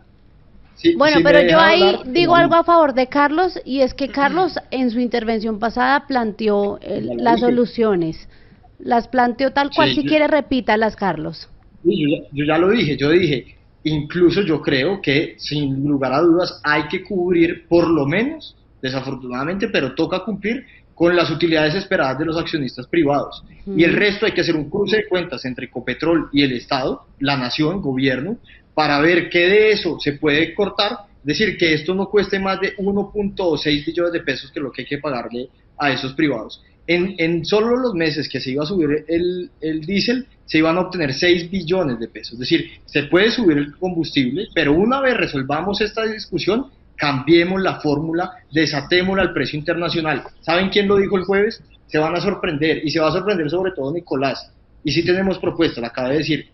si- Bueno, si me pero yo deja ahí hablar, digo algo a favor de Carlos, y es que Carlos en su intervención pasada planteó Ya lo las dije. soluciones. Las planteó tal cual. Sí, Si quiere, repítalas, Carlos. Sí, yo ya lo dije, incluso yo creo que sin lugar a dudas hay que cubrir por lo menos, desafortunadamente, pero toca cumplir con las utilidades esperadas de los accionistas privados. Y el resto hay que hacer un cruce de cuentas entre Ecopetrol y el Estado, la nación, gobierno, para ver qué de eso se puede cortar, es decir, que esto no cueste más de 1.6 billones de pesos, que es lo que hay que pagarle a esos privados. En solo los meses que se iba a subir el diésel, se iban a obtener 6 billones de pesos. Es decir, se puede subir el combustible, pero una vez resolvamos esta discusión, cambiemos la fórmula, desatémosla al precio internacional. ¿Saben quién lo dijo el jueves? Se van a sorprender, y se va a sorprender sobre todo Nicolás. Y sí tenemos propuesta, la acaba de decir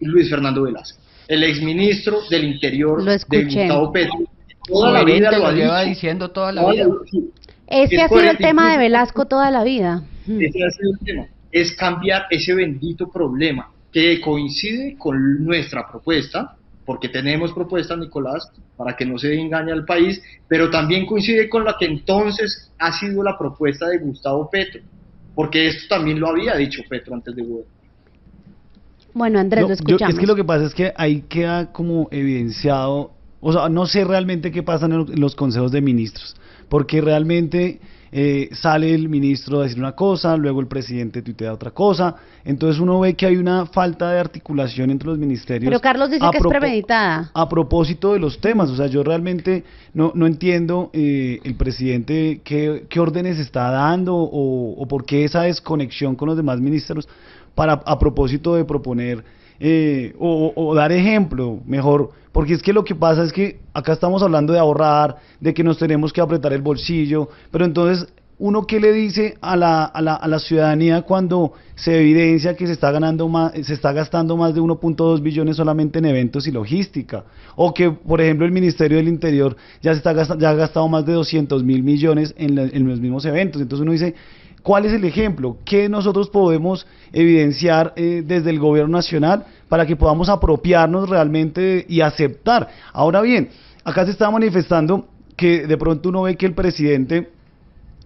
Luis Fernando Velasco, el exministro del Interior Lo de escuché. Gustavo Petro. Toda la vida Coherente, lo ha lo lleva dicho. diciendo toda la Toda vida. sí. Ese Es ha sido el coherente, tema de incluso- Velasco toda la vida. Ese ha sido el tema, es cambiar ese bendito problema que coincide con nuestra propuesta, porque tenemos propuesta, Nicolás, para que no se engañe al país, pero también coincide con la que entonces ha sido la propuesta de Gustavo Petro, porque esto también lo había dicho Petro antes de gobernar. Bueno, Andrés, No, lo escuchamos. es que lo que pasa es que ahí queda como evidenciado, o sea, no sé realmente qué pasa en los consejos de ministros, porque realmente sale el ministro a decir una cosa, luego el presidente tuitea otra cosa, entonces uno ve que hay una falta de articulación entre los ministerios. Pero Carlos dice que es premeditada. A propósito de los temas, o sea, yo realmente no entiendo el presidente qué órdenes está dando o por qué esa desconexión con los demás ministros a propósito de proponer o dar ejemplo, mejor, porque es que lo que pasa es que acá estamos hablando de ahorrar, de que nos tenemos que apretar el bolsillo, pero entonces, ¿uno qué le dice a la ciudadanía cuando se evidencia que se está gastando más de 1.2 billones solamente en eventos y logística? O que, por ejemplo, el Ministerio del Interior ya ha gastado más de 200.000 millones en los mismos eventos. Entonces uno dice, ¿cuál es el ejemplo? ¿Qué nosotros podemos evidenciar desde el gobierno nacional para que podamos apropiarnos realmente y aceptar? Ahora bien, acá se está manifestando que de pronto uno ve que el presidente,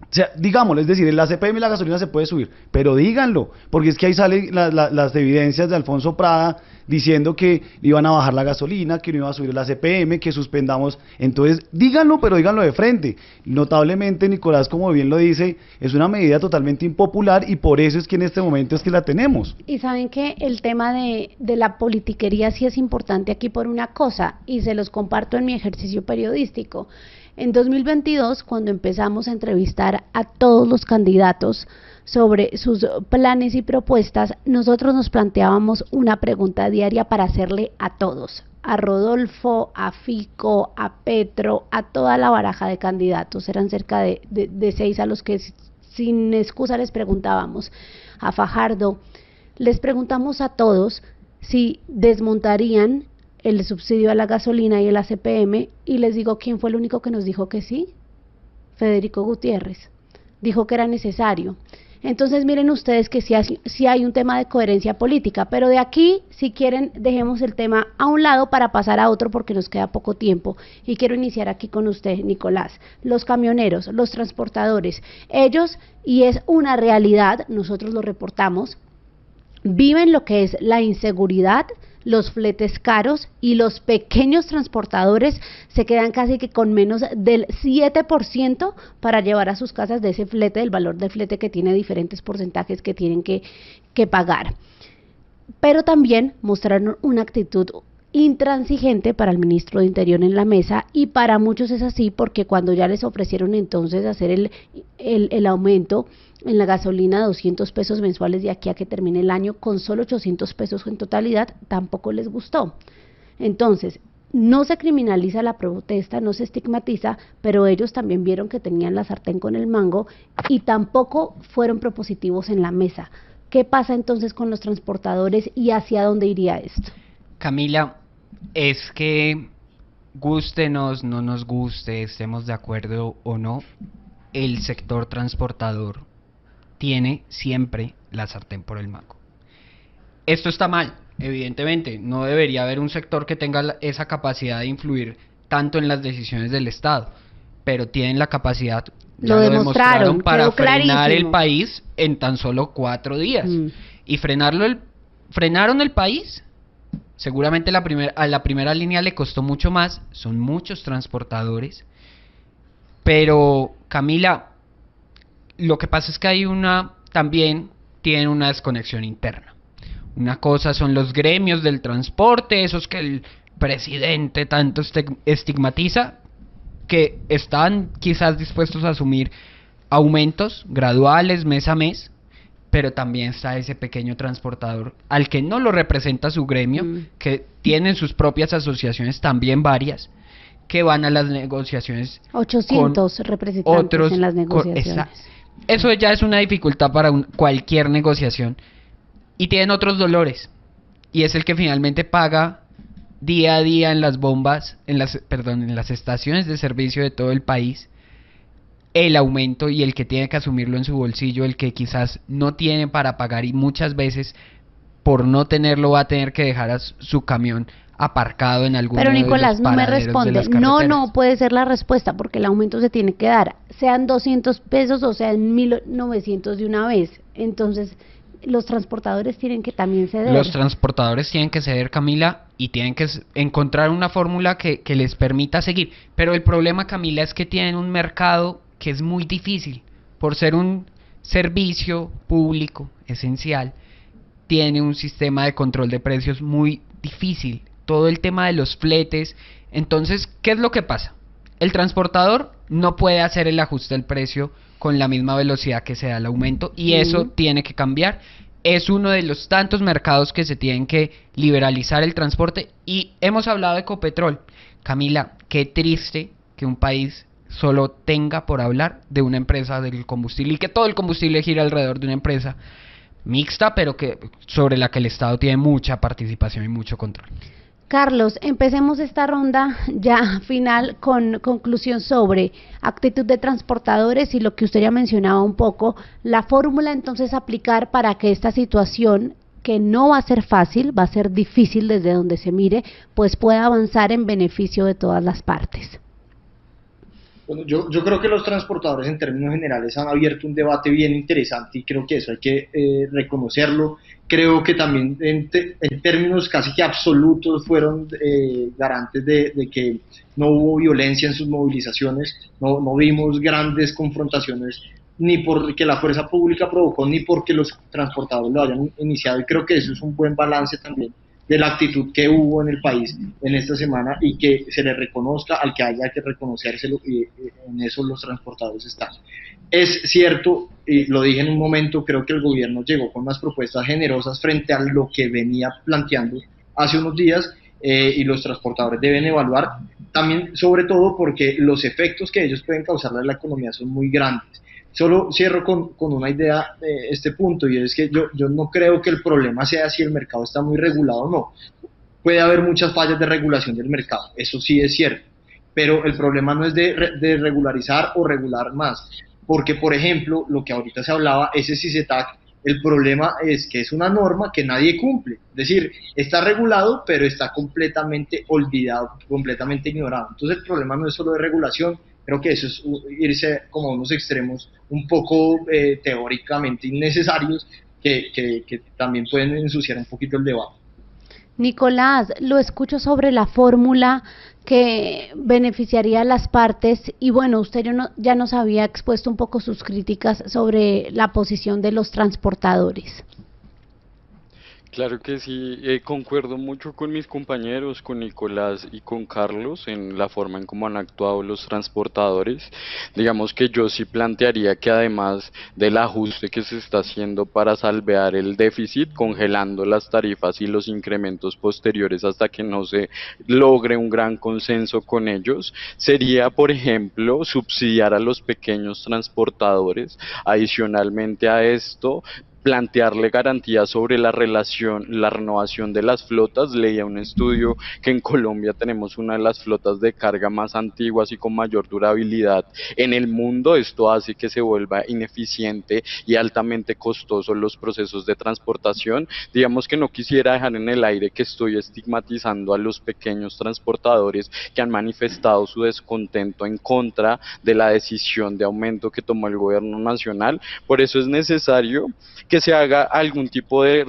o sea, digámoslo, es decir, la CPM y la gasolina se puede subir, pero díganlo, porque es que ahí salen las evidencias de Alfonso Prada diciendo que iban a bajar la gasolina, que no iba a subir la CPM, que suspendamos. Entonces, díganlo, pero díganlo de frente. Notablemente, Nicolás, como bien lo dice, es una medida totalmente impopular y por eso es que en este momento es que la tenemos. Y saben que el tema de la politiquería sí es importante aquí por una cosa, y se los comparto en mi ejercicio periodístico. En 2022, cuando empezamos a entrevistar a todos los candidatos sobre sus planes y propuestas, nosotros nos planteábamos una pregunta diaria para hacerle a todos, a Rodolfo, a Fico, a Petro, a toda la baraja de candidatos, eran cerca de 6 a los que sin excusa les preguntábamos, a Fajardo, les preguntamos a todos si desmontarían el subsidio a la gasolina y el ACPM, y les digo quién fue el único que nos dijo que sí. Federico Gutiérrez dijo que era necesario. Entonces miren ustedes que sí hay un tema de coherencia política, pero de aquí, si quieren, dejemos el tema a un lado para pasar a otro porque nos queda poco tiempo, y quiero iniciar aquí con usted, Nicolás. Los camioneros, los transportadores, ellos, y es una realidad, nosotros lo reportamos, viven lo que es la inseguridad, los fletes caros, y los pequeños transportadores se quedan casi que con menos del 7% para llevar a sus casas de ese flete, del valor del flete, que tiene diferentes porcentajes que tienen que pagar. Pero también mostraron una actitud intransigente para el ministro de Interior en la mesa, y para muchos es así porque cuando ya les ofrecieron entonces hacer el aumento en la gasolina, 200 pesos mensuales de aquí a que termine el año, con solo 800 pesos en totalidad, tampoco les gustó. Entonces, no se criminaliza la protesta, no se estigmatiza, pero ellos también vieron que tenían la sartén con el mango y tampoco fueron propositivos en la mesa. ¿Qué pasa entonces con los transportadores y hacia dónde iría esto? Camila, es que gústenos, no nos guste, estemos de acuerdo o no, el sector transportador tiene siempre la sartén por el mango. Esto está mal, evidentemente, no debería haber un sector que tenga esa capacidad de influir tanto en las decisiones del Estado, pero tienen la capacidad, ya lo demostraron para frenar el país en tan solo 4 días. Y frenaron el país. Seguramente a la primera línea le costó mucho más, son muchos transportadores, pero Camila, lo que pasa es que también tienen una desconexión interna. Una cosa son los gremios del transporte, esos que el presidente tanto estigmatiza, que están quizás dispuestos a asumir aumentos graduales mes a mes, pero también está ese pequeño transportador al que no lo representa su gremio, que tienen sus propias asociaciones, también varias, que van a las negociaciones 800 representantes en las negociaciones. Eso ya es una dificultad para cualquier negociación. Y tienen otros dolores, y es el que finalmente paga día a día en las bombas, en las estaciones de servicio de todo el país, el aumento, y el que tiene que asumirlo en su bolsillo, el que quizás no tiene para pagar, y muchas veces por no tenerlo va a tener que dejar su camión aparcado en algún Pero Nicolás, no me responde, no puede ser la respuesta, porque el aumento se tiene que dar, sean 200 pesos o sean 1.900 de una vez. Entonces, los transportadores tienen que también ceder. Los transportadores tienen que ceder, Camila, y tienen que encontrar una fórmula que les permita seguir. Pero el problema, Camila, es que tienen un mercado que es muy difícil. Por ser un servicio público esencial, tiene un sistema de control de precios muy difícil. Todo el tema de los fletes. Entonces, ¿qué es lo que pasa? El transportador no puede hacer el ajuste del precio con la misma velocidad que se da el aumento, y eso tiene que cambiar. Es uno de los tantos mercados que se tienen que liberalizar el transporte. Y hemos hablado de Ecopetrol. Camila, qué triste que un país solo tenga por hablar de una empresa del combustible y que todo el combustible gira alrededor de una empresa mixta, pero que sobre la que el Estado tiene mucha participación y mucho control. Carlos, empecemos esta ronda ya final con conclusión sobre actitud de transportadores y lo que usted ya mencionaba un poco, la fórmula entonces aplicar para que esta situación, que no va a ser fácil, va a ser difícil desde donde se mire, pues pueda avanzar en beneficio de todas las partes. Bueno, yo creo que los transportadores en términos generales han abierto un debate bien interesante y creo que eso hay que reconocerlo. Creo que también en términos casi que absolutos fueron garantes de que no hubo violencia en sus movilizaciones, no vimos grandes confrontaciones ni porque la fuerza pública provocó ni porque los transportadores lo hayan iniciado, y creo que eso es un buen balance también de la actitud que hubo en el país en esta semana y que se le reconozca al que haya que reconocérselo, y en eso los transportadores están. Es cierto, y lo dije en un momento, creo que el gobierno llegó con unas propuestas generosas frente a lo que venía planteando hace unos días, y los transportadores deben evaluar también, sobre todo porque los efectos que ellos pueden causarle a la economía son muy grandes. Solo cierro con una idea de este punto, y es que yo no creo que el problema sea si el mercado está muy regulado o no. Puede haber muchas fallas de regulación del mercado, eso sí es cierto, pero el problema no es de regularizar o regular más, porque por ejemplo, lo que ahorita se hablaba, ese CICETAC, el problema es que es una norma que nadie cumple, es decir, está regulado, pero está completamente olvidado, completamente ignorado. Entonces el problema no es solo de regulación. Creo que eso es irse como a unos extremos un poco teóricamente innecesarios que también pueden ensuciar un poquito el debate. Nicolás, lo escucho sobre la fórmula que beneficiaría a las partes y bueno, usted ya nos había expuesto un poco sus críticas sobre la posición de los transportadores. Claro que sí, concuerdo mucho con mis compañeros, con Nicolás y con Carlos en la forma en cómo han actuado los transportadores. Digamos que yo sí plantearía que además del ajuste que se está haciendo para salvear el déficit, congelando las tarifas y los incrementos posteriores hasta que no se logre un gran consenso con ellos, sería, por ejemplo, subsidiar a los pequeños transportadores. Adicionalmente a esto, plantearle garantías sobre la renovación de las flotas. Leía un estudio que en Colombia tenemos una de las flotas de carga más antiguas y con mayor durabilidad en el mundo. Esto hace que se vuelva ineficiente y altamente costoso los procesos de transportación. Digamos que no quisiera dejar en el aire que estoy estigmatizando a los pequeños transportadores que han manifestado su descontento en contra de la decisión de aumento que tomó el gobierno nacional. Por eso es necesario que se haga algún tipo de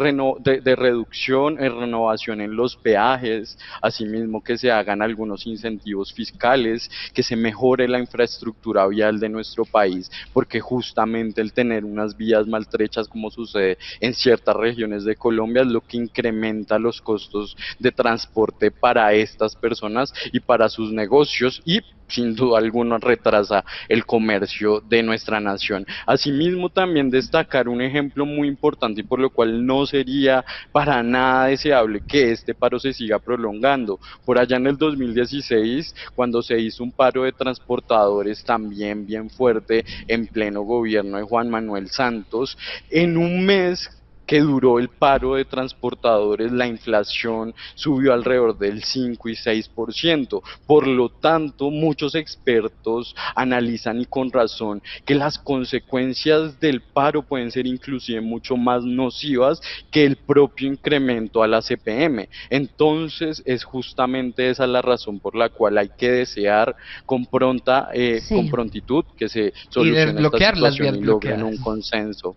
reducción, renovación en los peajes, asimismo que se hagan algunos incentivos fiscales, que se mejore la infraestructura vial de nuestro país, porque justamente el tener unas vías maltrechas como sucede en ciertas regiones de Colombia es lo que incrementa los costos de transporte para estas personas y para sus negocios, y sin duda alguna retrasa el comercio de nuestra nación. Asimismo, también destacar un ejemplo muy importante y por lo cual no sería para nada deseable que este paro se siga prolongando. Por allá en el 2016, cuando se hizo un paro de transportadores también bien fuerte en pleno gobierno de Juan Manuel Santos, en un mes que duró el paro de transportadores, la inflación subió alrededor del 5 y 6%. Por lo tanto, muchos expertos analizan, y con razón, que las consecuencias del paro pueden ser inclusive mucho más nocivas que el propio incremento a la CPM. Entonces, es justamente esa la razón por la cual hay que desear con prontitud que se solucione esta situación y logren un consenso.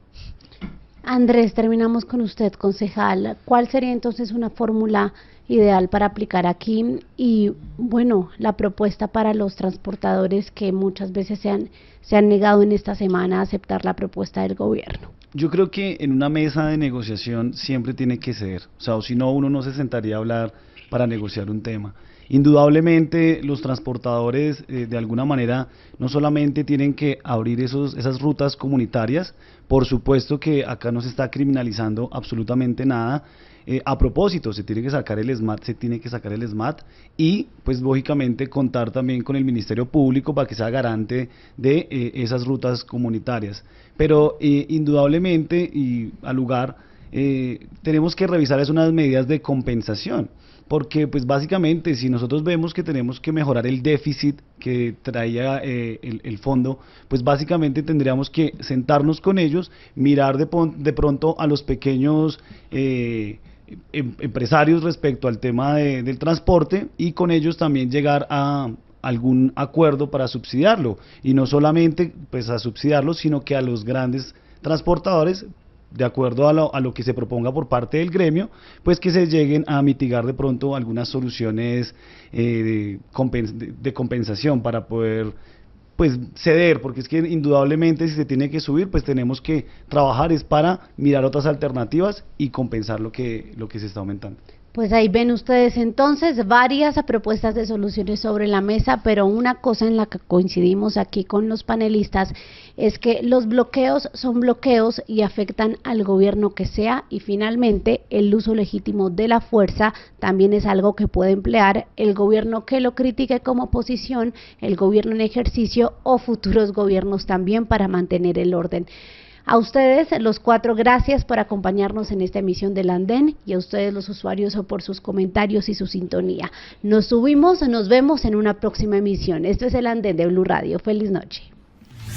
Andrés, terminamos con usted, concejal. ¿Cuál sería entonces una fórmula ideal para aplicar aquí? Y bueno, la propuesta para los transportadores que muchas veces se han negado en esta semana a aceptar la propuesta del gobierno. Yo creo que en una mesa de negociación siempre tiene que ceder, o sea, o si no, uno no se sentaría a hablar para negociar un tema. Indudablemente los transportadores de alguna manera no solamente tienen que abrir esas rutas comunitarias, por supuesto que acá no se está criminalizando absolutamente nada. A propósito, se tiene que sacar el SMAT y pues lógicamente contar también con el Ministerio Público para que sea garante de esas rutas comunitarias. Pero indudablemente y al lugar tenemos que revisar unas medidas de compensación. Porque pues básicamente si nosotros vemos que tenemos que mejorar el déficit que traía el fondo, pues básicamente tendríamos que sentarnos con ellos, mirar de pronto a los pequeños empresarios respecto al tema del transporte y con ellos también llegar a algún acuerdo para subsidiarlo, y no solamente pues a subsidiarlo, sino que a los grandes transportadores, de acuerdo a lo que se proponga por parte del gremio, pues que se lleguen a mitigar de pronto algunas soluciones de compensación para poder pues ceder, porque es que indudablemente si se tiene que subir, pues tenemos que trabajar es para mirar otras alternativas y compensar lo que se está aumentando. Pues ahí ven ustedes entonces varias propuestas de soluciones sobre la mesa, pero una cosa en la que coincidimos aquí con los panelistas es que los bloqueos son bloqueos y afectan al gobierno que sea, y finalmente el uso legítimo de la fuerza también es algo que puede emplear el gobierno que lo critique como oposición, el gobierno en ejercicio o futuros gobiernos también, para mantener el orden. A ustedes, los cuatro, gracias por acompañarnos en esta emisión del Andén, y a ustedes, los usuarios, por sus comentarios y su sintonía. Nos vemos en una próxima emisión. Esto es el Andén de Blue Radio. Feliz noche.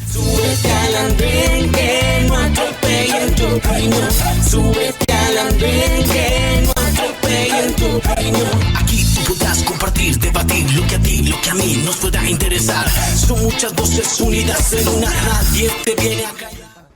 Súbete al andén que no atropellen tu reino. Súbete al andén que no atropellen tu reino. Aquí tú podrás compartir, debatir lo que a ti, lo que a mí nos pueda interesar. Son muchas voces unidas en una, nadie te viene a